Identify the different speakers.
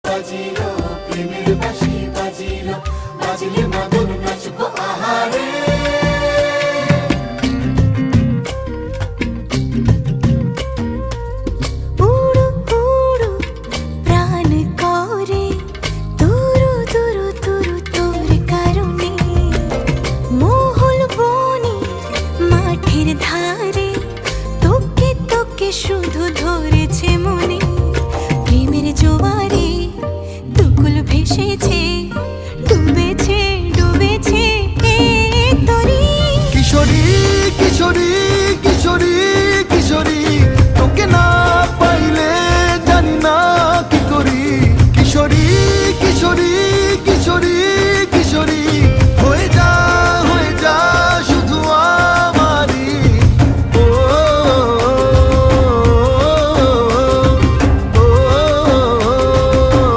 Speaker 1: বাজিল, প্রেমের বাঁশি বাজিল, বাজলে মদন নাচবো আহারে।
Speaker 2: উড়ু উড়ু প্রাণ করে তুরু তুরু তুরু তোর কারণে, মহল বনে মাঠের ধারে তোকে তোকে শুধু ধরেছে মনে। প্রেমের জোয়ারে দুকুল ভেসেছে, ডুবেছে ডুবেছে এ তরি।
Speaker 3: কিশোরী কিশোরী কিশোরী কিশোরী, তোকে না পাইলে জানি না কি করি। কিশোরী কিশোরী